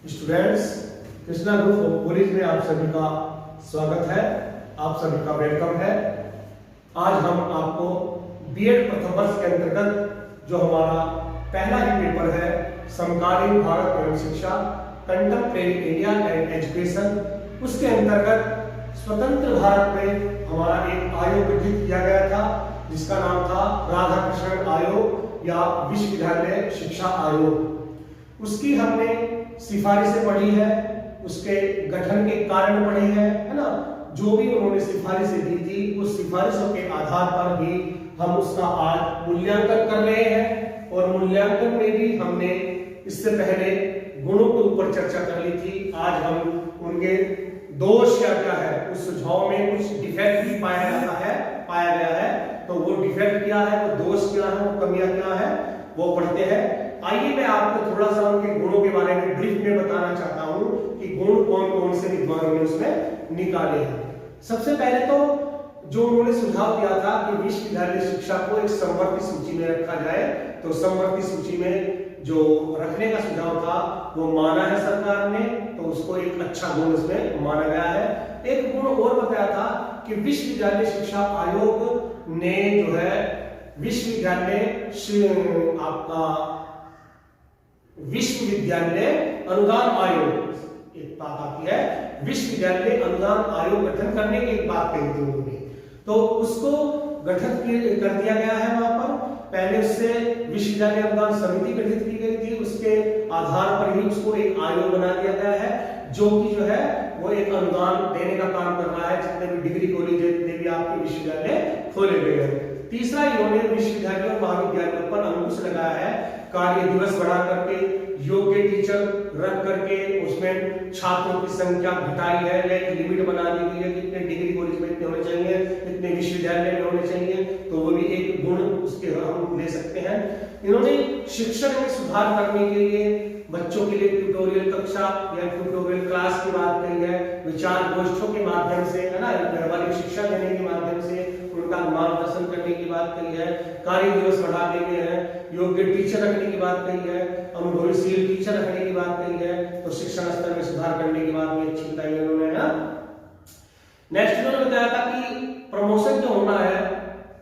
Students, Krishna group of college में आप सभी का स्वागत है, आप सभी का वेलकम है। आज हम आपको बीएड प्रथम वर्ष के अंतर्गत जो हमारा पहला ही पेपर है समकालीन भारत एवं शिक्षा कंटेम्परेरी इंडिया एंड एजुकेशन, उसके अंतर्गत स्वतंत्र भारत में हमारा एक आयोग गठित किया गया था जिसका नाम था राधाकृष्णन आयोग या विश्वविद्यालय शिक्षा आयोग। उसकी हमने सिफारिशें पढ़ी है, उसके गठन के कारण पढ़े हैं, है ना। जो भी उन्होंने सिफारिशें दी थी उस सिफारिशों के आधार पर भी हम उसका आज मूल्यांकन कर रहे हैं। और मूल्यांकन में भी हमने इससे पहले गुणों के ऊपर चर्चा कर ली थी। आज हम उनके दोष क्या क्या है, उस सुझाव में कुछ डिफेक्ट भी पाया गया है, तो वो डिफेक्ट क्या है, वो दोष क्या है, वो कमियां क्या है, वो पढ़ते हैं। आइए मैं आपको थोड़ा सा उनके गुणों के बारे में ब्रीफ में बताना चाहता हूं कि गुण कौन कौन से विद्वानों ने उसमें निकाले हैं। सबसे पहले तो जो उन्होंने सुझाव दिया था कि विश्वविद्यालय शिक्षा को एक समवर्ती सूची में रखा जाए, तो समवर्ती सूची में जो रखने का सुझाव था वो माना है सरकार ने, तो उसको एक अच्छा गुण उसमें माना गया है। एक गुण और बताया था कि विश्वविद्यालय शिक्षा आयोग ने जो है विश्वविद्यालय अनुदान आयोग एक बात आती है, विश्वविद्यालय अनुदान आयोग गठन करने की एक बात कही थी उन्होंने, तो उसको गठन कर दिया गया है। वहां पर पहले उससे विश्वविद्यालय अनुदान समिति गठित की गई थी, उसके आधार पर ही उसको एक आयोग बना दिया गया है जो कि जो है वो एक अनुदान देने का काम कर रहा है जितने भी डिग्री कॉलेज जितने भी आपके विश्वविद्यालय खोले गए हैं। तीसरा, इन्होंने विश्वविद्यालयों और महाविद्यालयों पर अंकुश लगाया है, कार्य दिवस बढ़ा करके, योग्य टीचर रख करके उसमें छात्रों की संख्या घटाई है, एक लिमिट बना दी गई है कितने डिग्री कॉलेज में इतने होने चाहिए, इतने विश्वविद्यालय में होने चाहिए, तो वो भी एक गुण उसके हम ले सकते हैं। इन्होंने शिक्षण में सुधार करने के लिए बच्चों के लिए ट्यूटोरियल कक्षा या ट्यूटोरियल क्लास की बात कही है, विचार गोष्ठों के माध्यम से, है ना, व्यवहारिक शिक्षा देने के माध्यम से उनका मार्गदर्शन करने की बात कही है, कार्य दिवस बढ़ा देंगे हैं, योग्य टीचर रखने की बात कही है, अनुभवशील टीचर रखने की बात कही है, तो शिक्षण स्तर में सुधार करने की बात भी अच्छी बताई है उन्होंने, ना। नेक्स्ट इन्होंने बताया था कि प्रमोशन जो होना है,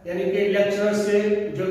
यानी कि लेक्चरर से जो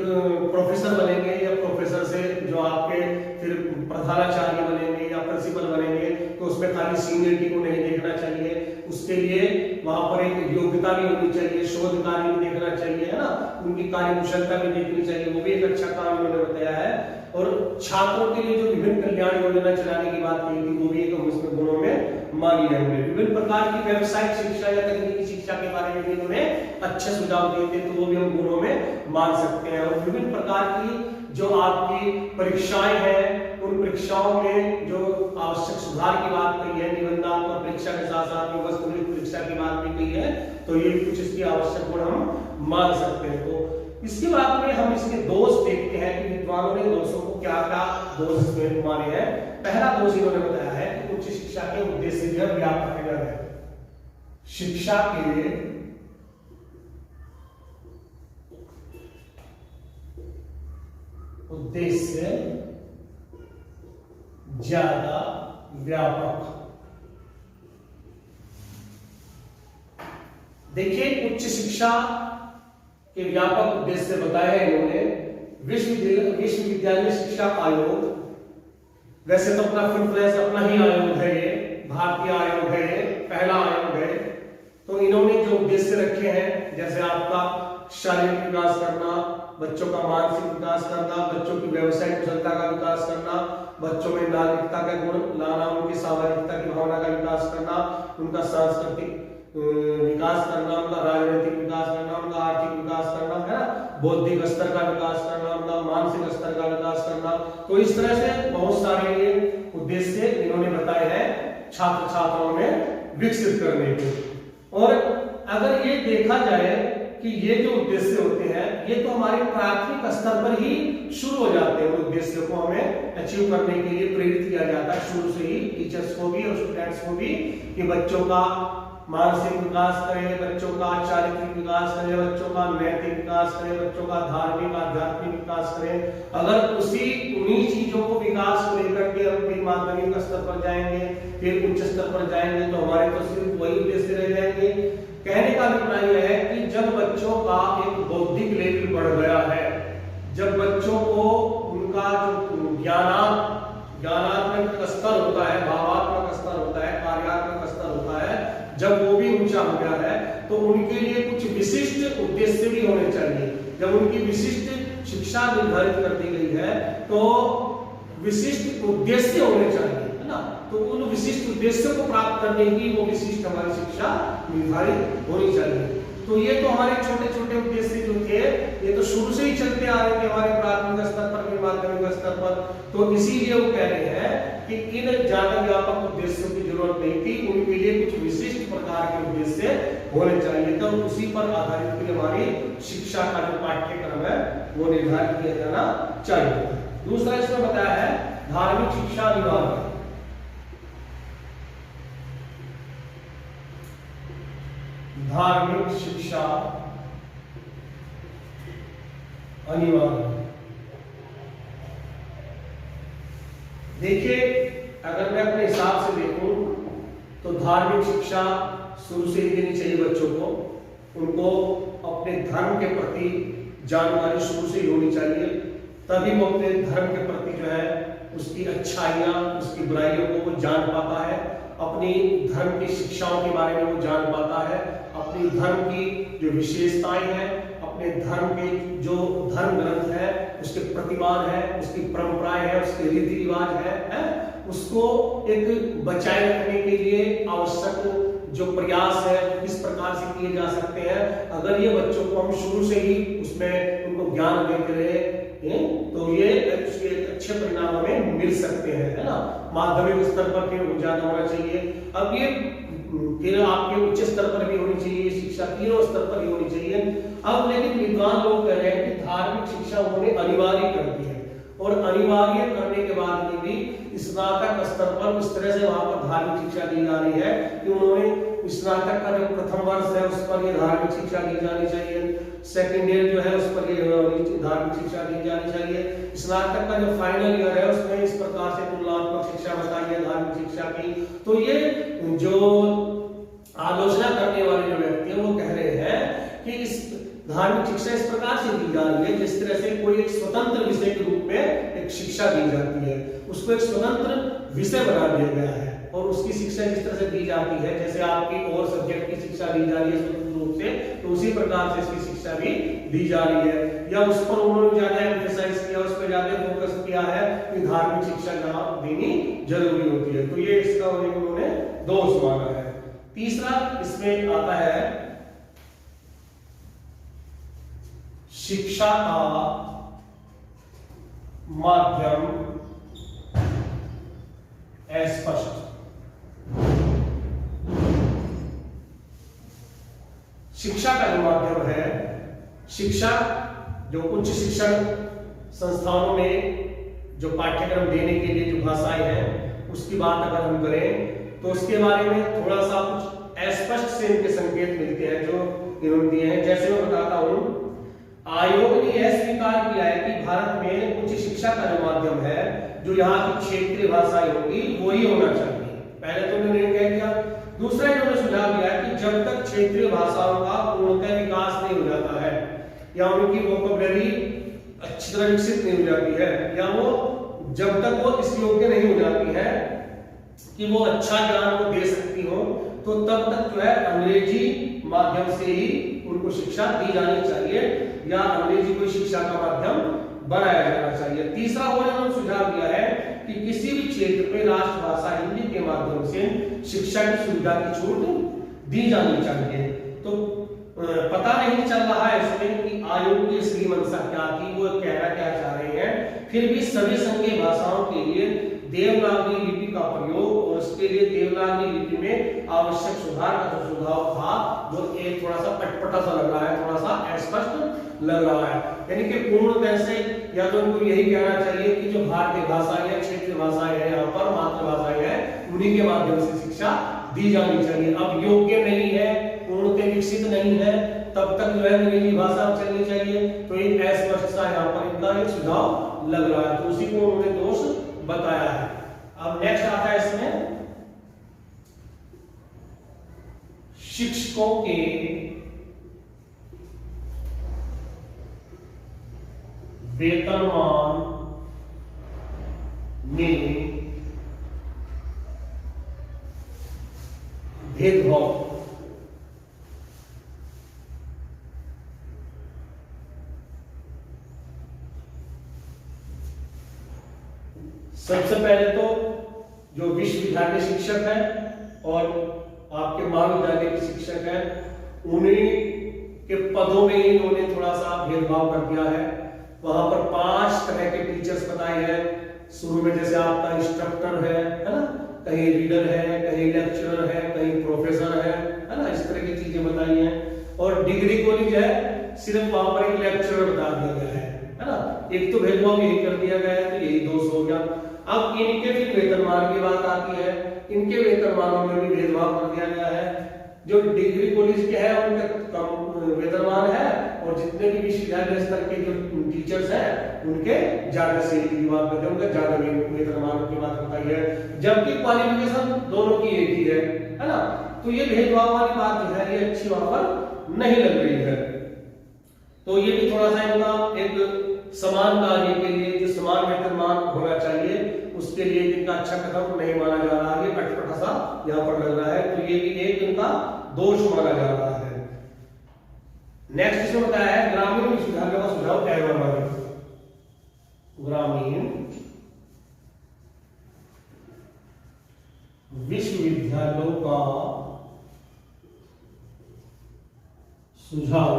प्रोफेसर बनेंगे या प्रोफेसर से जो आपके फिर प्रधानाचार्य बनेंगे या प्रिंसिपल बनेंगे, तो उसमें खाली सीनियरिटी को नहीं देखना चाहिए, उसके लिए वहां पर एक योग्यता भी होनी चाहिए, शोध कार्य भी देखना चाहिए, है ना, उनकी कार्यकुशलता भी देखनी चाहिए, वो भी एक अच्छा काम उन्होंने बताया है। और छात्रों के लिए जो विभिन्न कल्याण योजना चलाने की बात कही थी वो भी एक उसमें गुणों में मानी है। विभिन्न प्रकार की व्यावसायिक शिक्षा या तकनीकी शिक्षा के बारे में भी उन्होंने अच्छे सुझाव दिए थे, तो वो भी हम गुणों में मान सकते हैं। और विभिन्न प्रकार की जो आपकी परीक्षाएं हैं, उन परीक्षाओं में जो आवश्यक सुधार की बात कही है, निबंधात्मक परीक्षा के साथ साथ में वस्तुनिष्ठ परीक्षा की बात भी कही है, तो ये कुछ इसकी आवश्यक गुण हम मान सकते हैं। तो इसके बाद में हम इसके दोष देखते हैं कि विद्वानों ने दोषों को क्या क्या दोष इसमें माने हैं। पहला दोष इन्होंने बताया है कि उच्च शिक्षा के उद्देश्य जो व्यापक है, शिक्षा के उद्देश्य ज्यादा व्यापक। देखिए, उच्च शिक्षा के व्यापक उद्देश्य बताए हैं इन्होंने। विश्वविद्यालय शिक्षा आयोग, वैसे तो अपना फुल फ्लैश अपना ही आयोग है, ये भारतीय आयोग है, ये पहला आयोग है। तो इन्होंने जो उद्देश्य रखे हैं, जैसे आपका शारीरिक विकास करना, बच्चों का मानसिक विकास करना, बच्चों की व्यवसायिक कुशलता का विकास करना, बच्चों में नागरिकता का गुण लाना, उनकी सामाजिकता की भावना का विकास करना, उनका सांस्कृतिक विकास करना, उनका राजनीतिक विकास करना, उनका आर्थिक विकास करना, है ना, बौद्धिक स्तर का विकास करना, उनका मानसिक स्तर का विकास करना। तो इस तरह से बहुत सारे ये उद्देश्य इन्होंने बताए हैं छात्र छात्राओं में विकसित करने के। और अगर ये देखा जाए कि ये जो उद्देश्य होते हैं ये तो हमारे प्राथमिक स्तर पर ही शुरू हो जाते हैं, उद्देश्य को हमें अचीव करने के लिए प्रेरित किया जाता है शुरू से ही, टीचर्स को भी और स्टूडेंट्स को भी, कि बच्चों का मानसिक विकास करे, बच्चों का चारित्रिक विकास करे, बच्चों का नैतिक विकास करे, बच्चों का धार्मिक आध्यात्मिक विकास करे। अगर उन्हीं चीजों को विकास को लेकर के हम फिर माध्यमिक स्तर पर जाएंगे, फिर उच्च स्तर पर जाएंगे, तो हमारे तो सिर्फ वही उद्देश्य रह जाएंगे। कहने का अभिप्राय यह है कि जब बच्चों का एक बौद्धिक लेवल बढ़ गया है, जब बच्चों को उनका जो ज्ञानात्मक स्तर होता है, भावात्मक स्तर होता है, कार्यात्मक स्तर होता है, जब वो भी ऊंचा हो गया है, तो उनके लिए कुछ विशिष्ट उद्देश्य भी होने चाहिए। जब उनकी विशिष्ट शिक्षा निर्धारित कर दी गई है, तो विशिष्ट उद्देश्य होने चाहिए, है ना। तो उन विशिष्ट उद्देश्यों को प्राप्त करने की वो विशिष्ट हमारी शिक्षा निर्धारित होनी चाहिए। तो ये तो हमारे छोटे छोटे उद्देश्य जो थे, ये तो शुरू से ही चलते आ रहे थे हमारे प्राथमिक स्तर पर भी, माध्यमिक स्तर पर। तो इसीलिए वो कह रहे हैं कि इन ज्यादा व्यापक उद्देश्यों की जरूरत नहीं थी, उनके लिए कुछ विशिष्ट प्रकार के उद्देश्य होने चाहिए। तो उसी पर आधारित भी हमारी शिक्षा का जो पाठ्यक्रम है वो निर्धारित किया जाना चाहिए। दूसरा इसमें बताया है धार्मिक शिक्षा अनिवार्य। धार्मिक शिक्षा अनिवार्य। देखिए, अगर मैं अपने हिसाब से देखूं तो धार्मिक शिक्षा शुरू से ही देनी चाहिए बच्चों को। उनको अपने धर्म के प्रति जानकारी शुरू से ही होनी चाहिए, तभी वो अपने धर्म के प्रति जो है उसकी अच्छाइयाँ, उसकी बुराइयों को वो जान पाता है, अपनी धर्म की शिक्षाओं के बारे में वो जान पाता है, अपनी धर्म की जो विशेषताएं हैं, अपने धर्म के जो धर्म ग्रंथ है, उसके प्रतिमान है, उसकी परंपराएं हैं, उसके रीति रिवाज है, उसको एक बचाए रखने के लिए आवश्यक जो प्रयास है किस प्रकार से किए जा सकते हैं। अगर ये बच्चों को हम शुरू से ही उसमें उनको ज्ञान देते रहे तो ये अच्छे परिणाम हमें मिल सकते हैं, है ना। माध्यमिक स्तर पर फिर ज्यादा होना चाहिए। अब ये फिर आपके उच्च स्तर पर भी होनी चाहिए शिक्षा, तीनों स्तर पर ही होनी चाहिए। अब लेकिन विद्वान लोग कह रहे हैं कि धार्मिक शिक्षा उन्होंने अनिवार्य कर दी है, और अनिवार्य करने के बाद में भी स्नातक स्तर पर इस तरह से वहां पर धार्मिक शिक्षा दी जा रही है कि उन्होंने स्नातक का जो प्रथम वर्ष है उस पर ये धार्मिक शिक्षा दी जानी चाहिए, सेकेंड ईयर जो है उस पर ये धार्मिक शिक्षा दी जानी चाहिए, स्नातक का जो फाइनल ईयर है उसमें इस प्रकार से तुलनात्मक शिक्षा बताई है धार्मिक शिक्षा की। तो ये जो आलोचना करने वाले जो व्यक्ति हैं वो कह रहे हैं कि इस धार्मिक शिक्षा इस प्रकार से दी जा रही है जिस तरह से कोई एक स्वतंत्र विषय के रूप में एक शिक्षा दी जाती है, उसको एक स्वतंत्र विषय बना दिया गया है, और उसकी शिक्षा जिस तरह से दी जाती है, जैसे आपकी और सब्जेक्ट की शिक्षा दी जा रही है स्वतंत्र रूप से, तो उसी प्रकार से इसकी शिक्षा भी दी जा रही है। या उस पर उन्होंने ज्यादा एम्फेसाइज किया, उस पर ज्यादा फोकस किया है कि धार्मिक शिक्षा जहां देनी जरूरी होती है। तो ये इसका उन्होंने दोष माना है। तीसरा इसमें आता है शिक्षा का माध्यम अस्पष्ट। शिक्षा का जो माध्यम है, शिक्षा जो उच्च शिक्षण संस्थानों में जो पाठ्यक्रम देने के लिए जो भाषाएं हैं उसकी बात अगर हम करें तो उसके बारे में थोड़ा सा कुछ अस्पष्ट से इनके संकेत मिलते हैं जो इन्होंने दिए हैं। जैसे मैं बताता हूं, आयोग ने यह स्वीकार किया है कि भारत में उच्च शिक्षा का जो माध्यम है, जो यहाँ की क्षेत्रीय भाषाएं होगी वही होना चाहिए। पहले तो उन्होंने कह दिया। दूसरा इन्होंने सुझाव दिया कि जब तक क्षेत्रीय भाषाओं का पूर्णतः विकास नहीं हो जाता है, या उनकी वोकैबुलरी अच्छी तरह विकसित नहीं हो जाती है, या वो जब तक वो इस योग्य नहीं हो जाती है कि वो अच्छा ज्ञान को दे सकती हो, तो तब तक जो है अंग्रेजी माध्यम से ही उनको शिक्षा दी जानी चाहिए, या अंग्रेजी को शिक्षा का माध्यम बनाया जाना चाहिए। तीसरा उन्होंने सुझाव दिया है कि किसी भी क्षेत्र में राष्ट्रभाषा हिंदी के माध्यम से शिक्षा की सुविधा की छूट दी जानी चाहिए। तो पता नहीं चल रहा है इसमें कि आयोग की असली मंशा क्या थी, वो कहना क्या चाह रहे हैं। फिर भी सभी संघीय भाषाओं के लिए देवनागरी लिपि का प्रयोग और उसके लिए देवनागरी लिपि में आवश्यक सुधार का जो सुझाव था वो एक थोड़ा सा अटपटा सा लग रहा है, थोड़ा सा अस्पष्ट लग रहा है। यानी कि पूर्णतः से या तो उनको यही कहना चाहिए कि जो भारतीय भाषाएं है, क्षेत्रीय भाषाएं है, यहाँ पर मातृभाषाएं है, उन्हीं के माध्यम से शिक्षा दी जानी चाहिए। अब योग्य नहीं है, पूर्णतः विकसित नहीं है, तब तक जो है अंग्रेजी भाषा चलनी चाहिए। तो एक अस्पष्ट सा यहाँ पर इनका एक सुझाव लग रहा है, तो उसी को उन्होंने दोष बताया है। अब नेक्स्ट आता है इसमें शिक्षकों के वेतनमान में भेदभाव। सबसे पहले तो जो विश्वविद्यालय शिक्षक है और आपके महाविद्यालय के शिक्षक है, उन्हीं के पदों में इन्होंने थोड़ा सा भेदभाव कर दिया है। वहां पर 5 तरह के टीचर्स बताए हैं। शुरू में जैसे आपका इंस्ट्रक्टर है ना, कहीं रीडर है, कहीं लेक्चरर है, कहीं प्रोफेसर है ना, इस तरह की चीजें बताई हैं। और डिग्री कॉलेज है, सिर्फ वहां पर एक लेक्चरर बता दिया गया है ना। एक तो भेदभाव यही कर दिया गया है, तो यही दोष हो गया। अब इनके भी वेतनमान की बात आती है, इनके वेतनमानों में भी भेदभाव कर दिया गया है। जो डिग्री कॉलेज के हैं उनका कम वेतनमान है, और जितने भी विश्वविद्यालय स्तर के जो टीचर्स हैं उनके ज्यादा से बात करते हैं, उनका ज्यादा वेतनमान की बात बताई है, जबकि क्वालिफिकेशन दोनों की एक ही है ना। तो ये भेदभाव वाली बात जो है ये अच्छी वहां पर नहीं लग रही है। तो ये भी थोड़ा सा इनका एक समान कार्य के लिए जो समान वेतनमान होना चाहिए उसके लिए इनका अच्छा कदम नहीं माना जा रहा है, अटपटा सा यहाँ पर लग रहा है। तो ये भी एक इनका दोष माना जा रहा है। नेक्स्ट इसमें बताया है ग्रामीण विश्वविद्यालयों का सुझाव अव्यावहारिक। ग्रामीण विश्वविद्यालयों का सुझाव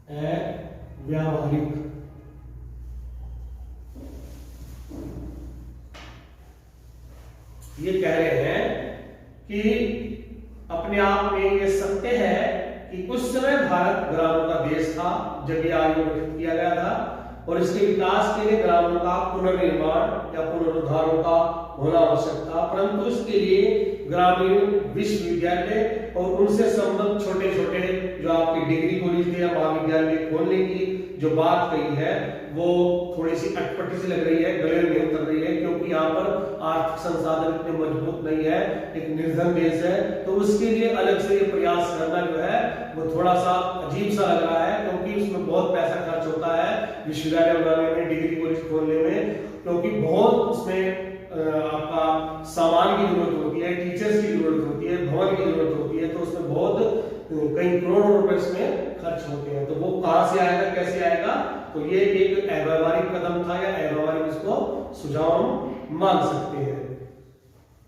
अव्यावहारिक। ये कह रहे हैं कि अपने आप में ये सत्य है कि उस समय भारत ग्रामों का देश था जब ये आयोग गठित किया गया था, और इसके विकास के लिए ग्रामों का पुनर्निर्माण या पुनरुद्धार का होना आवश्यक था। परंतु इसके लिए ग्रामीण विश्वविद्यालय और उनसे संबद्ध छोटे छोटे जो आपके डिग्री कॉलेज या महाविद्यालय खोलने की जो बात कही है वो थोड़ी सी अटपटी सी लग रही है, गले में उतर रही है, क्योंकि यहाँ पर आर्थिक संसाधन इतने मजबूत नहीं है, एक निर्धन देश है। तो उसके लिए अलग से ये प्रयास करना जो है वो थोड़ा सा अजीब सा लग रहा है, क्योंकि उसमें बहुत पैसा खर्च होता है विश्वविद्यालय बनाने में, डिग्री कॉलेज खोलने में, क्योंकि बहुत उसमें आपका सामान की जरूरत होती है, टीचर्स की जरूरत होती है, भवन की जरूरत होती है। तो उसमें बहुत कई करोड़ों रुपए इसमें खर्च होते हैं। तो वो कहां से आएगा, कैसे आएगा? तो ये एक अव्यावहारिक कदम था या अव्यावहारिक इसको सुझाव मान सकते हैं।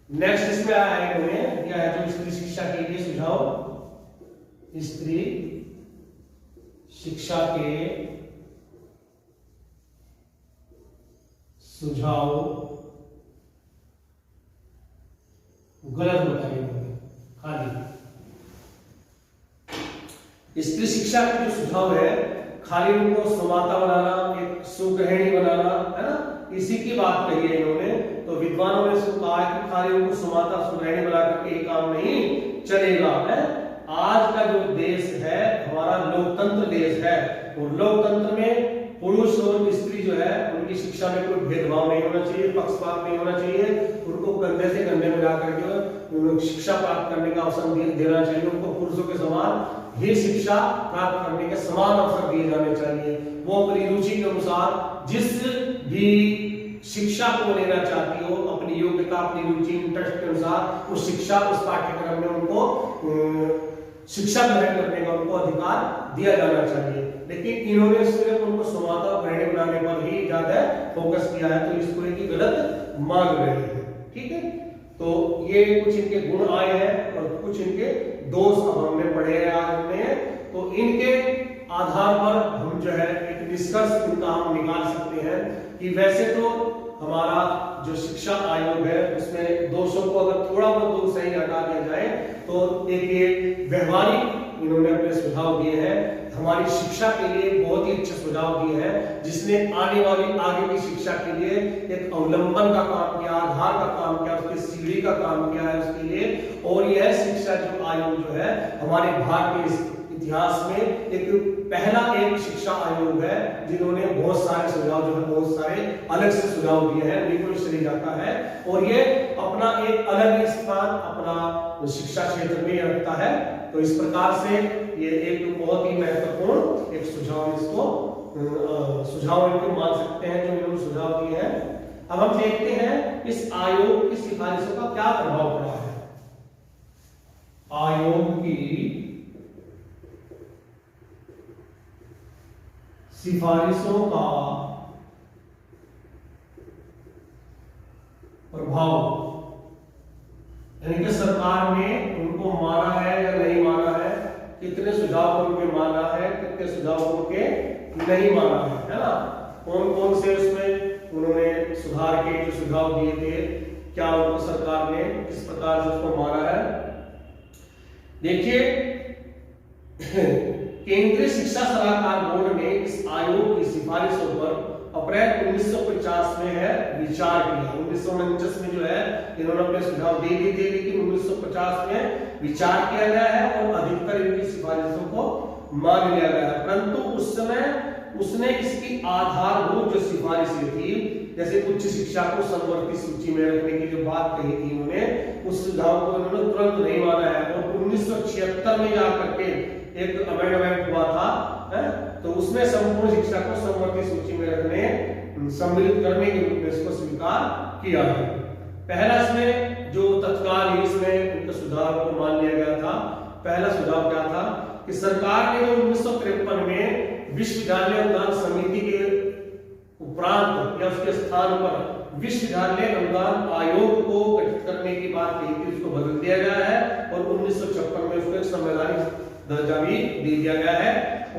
नेक्स्ट इसमें आया है इन्होंने क्या है, जो स्त्री शिक्षा के लिए सुझाव, स्त्री शिक्षा के सुझाव गलत बताए होंगे। खाली स्त्री शिक्षा के जो सुझाव है, खाली उनको सुमाता बनाना, एक सुगृहिणी बनाना है ना, इसी की बात कही है इन्होंने। तो विद्वानों ने इसको कहा है कि खाली उनको सुमाता सुगृहिणी बना करके ये काम नहीं चलेगा है। आज का जो देश है हमारा लोकतंत्र देश है, और लोकतंत्र में पुरुष और स्त्री जो है उनकी शिक्षा में कोई भेदभाव नहीं होना चाहिए, पक्षपात नहीं होना चाहिए। उनको कंधे से कंधे मिला करके शिक्षा प्राप्त करने का अवसर देना चाहिए। उनको पुरुषों के समान ही शिक्षा प्राप्त करने के समान अवसर दिए जाने चाहिए। वो अपनी रुचि के अनुसार जिस भी शिक्षा को लेना चाहती हो, अपनी योग्यता, अपनी रुचि, इंटरेस्ट के अनुसार उस शिक्षा, उस पाठ्यक्रम में उनको शिक्षा ग्रहण करने का उनको अधिकार दिया जाना चाहिए। लेकिन इन्होंने सिर्फ उनको सुमाता और गृहिणी बनाने पर ही ज्यादा फोकस किया है, तो इसको एक गलत मान रहे हैं। ठीक है, तो ये कुछ इनके गुण आए हैं और कुछ इनके दोष अब हमने पढ़े हैं आज में। तो इनके आधार पर हम जो है एक निष्कर्ष इनका हम निकाल सकते हैं कि वैसे तो हमारा जो शिक्षा आयोग है उसमें दोषों को अगर थोड़ा बहुत दोष सही हटा दिया जाए तो एक ये व्यवहारिक इन्होंने अपने सुझाव दिए हैं। हमारी शिक्षा के लिए बहुत ही अच्छे सुझाव दिए हैं, जिसने आने वाली आगे की शिक्षा के लिए एक अवलंबन का काम किया, आधार का काम किया, उसकी सीढ़ी का काम किया है उसके लिए। और यह शिक्षा जो आयोग जो है हमारे भारतीय इतिहास में एक पहला एक शिक्षा आयोग है जिन्होंने बहुत सारे सुझाव जो है बहुत सारे अलग से सुझाव दिए हैं, बिल्कुल श्रेय जाता है। और ये अपना एक अलग स्थान अपना शिक्षा क्षेत्र में रखता है। तो इस प्रकार से ये एक बहुत ही महत्वपूर्ण एक सुझाव, इसको सुझाव इनको मान सकते हैं जो इन्होंने सुझाव दिए हैं। अब हम देखते हैं इस आयोग की सिफारिशों का क्या प्रभाव पड़ा है। आयोग की सिफारिशों का प्रभाव, यानी कि सरकार ने उनको माना है या नहीं माना है, कितने सुझाव उनके माना है, कितने सुझाव उनके नहीं माना है ना। कौन कौन से उसमें उन्होंने सुधार के जो सुझाव दिए थे, क्या उनको सरकार ने किस प्रकार से उसको माना है। देखिए केंद्रीय शिक्षा सलाहकार बोर्ड ने इस आयोग की सिफारिशों पर अप्रैल 1950 में है विचार किया। 1949 में जो है इन्होंने अपने सुझाव दे दिए थे, लेकिन 1950 में विचार किया गया है और अधिकतर इनकी सिफारिशों को मान लिया गया है। परंतु उस समय उसने इसकी आधारभूत जो सिफारिशें थी, जैसे उच्च शिक्षा को समवर्ती सूची में रखने की जो बात कही थी उन्होंने, उस सुझाव को इन्होंने तुरंत नहीं माना है। और 1976 में जाकर के एक अमेंडमेंट हुआ था है? तो उसमें संपूर्ण शिक्षा को समवर्ती सूची में रखने, सम्मिलित करने के रूप में इसको स्वीकार किया है। पहला इसमें जो तत्काल ही इसमें उनके सुझाव को मान लिया गया था। पहला सुझाव क्या था कि सरकार ने 1953 में विश्वविद्यालय अनुदान समिति के उपरांत या उसके स्थान पर विश्वविद्यालय अनुदान आयोग को गठित करने की बात कही थी, उसको बदल दिया गया है और 1956 में उसको एक संवैधानिक दर्जा भी दे दिया गया है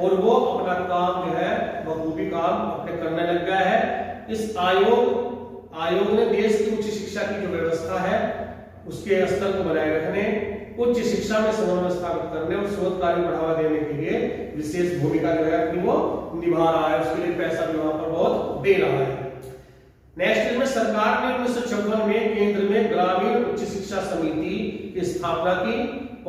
और वो अपना काम जो है बखूबी काम अपने करने लग गया है। इस आयोग ने देश की उच्च शिक्षा की जो व्यवस्था है उसके स्तर को बनाए रखने, उच्च शिक्षा में समन्वय स्थापित करने और शोध कार्य बढ़ावा देने के लिए विशेष भूमिका जो है अपनी वो निभा रहा है। उसके लिए पैसा भी वहां पर बहुत दे रहा है। नेक्स्ट में सरकार ने 1956 में केंद्र में ग्रामीण उच्च शिक्षा समिति की स्थापना की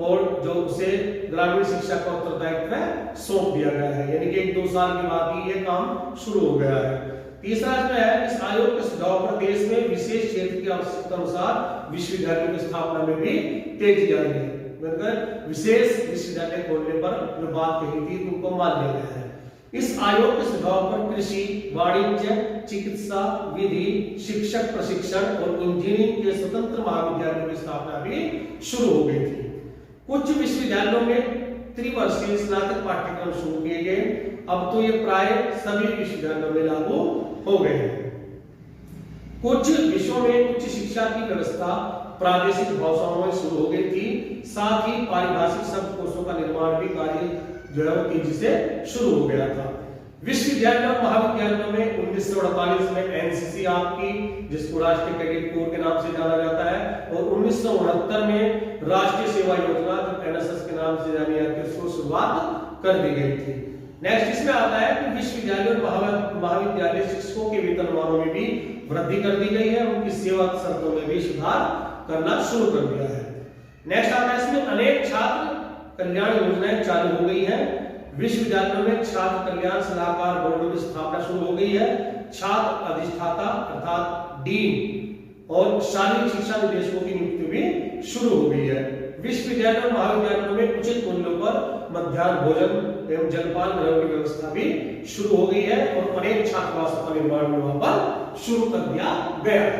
और जो उसे ग्रामीण शिक्षा का उत्तरदायित्व सौंप दिया गया है, यानी कि 1-2 साल के बाद ही ये काम शुरू हो गया है। तीसरा जो है इस आयोग के सुझाव पर देश में विशेष क्षेत्र की आवश्यकता अनुसार विश्वविद्यालयों की स्थापना में भी तेजी आई है। मतलब विशेष विश्वविद्यालय खोलने पर जो बात कही थी उनको मान लिया गया है। इस आयोग के सुझाव पर कृषि, वाणिज्य, चिकित्सा, विधि, शिक्षक प्रशिक्षण और इंजीनियरिंग के स्वतंत्र महाविद्यालयों की स्थापना भी शुरू हो गई थी। कुछ विश्वविद्यालयों में त्रिवर्षीय स्नातक पाठ्यक्रम शुरू किए गए। अब तो ये प्राय सभी विश्वविद्यालयों में लागू हो गए हैं। कुछ विषयों में उच्च शिक्षा की व्यवस्था प्रादेशिक भाषाओं में शुरू हो गई थी। साथ ही पारिभाषिक शब्दकोशों का निर्माण भी कार्य जो है तेजी से शुरू हो गया था। विश्वविद्यालय और महाविद्यालयों में 1948 में एनसीसी आपकी, जिसको राष्ट्रीय कैडेट कोर के नाम से जाना जाता है, और 1969 में राष्ट्रीय सेवा योजना जो एनएसएस के नाम से जानी जाती है उसको शुरुआत कर दी गई थी। नेक्स्ट इसमें आता है कि विश्वविद्यालय और महाविद्यालय शिक्षकों के वेतनमानों में भी वृद्धि कर दी गई है, उनकी सेवा शर्तों में भी सुधार करना शुरू कर दिया है। नेक्स्ट आता है इसमें अनेक छात्र कल्याण योजनाएं चालू हो गई है। विश्वविद्यालयों में छात्र कल्याण सलाहकार बोर्ड की स्थापना शुरू हो गई है। छात्र अधिष्ठाता अर्थात डीन और शारीरिक शिक्षा निदेशकों की नियुक्ति भी शुरू हो गई है। विश्वविद्यालय और महाविद्यालयों में उचित मूल्यों पर मध्याह्न भोजन एवं जलपान गृह की व्यवस्था भी शुरू हो गई है और अनेक छात्रावासों का निर्माण वहां पर शुरू कर दिया गया है।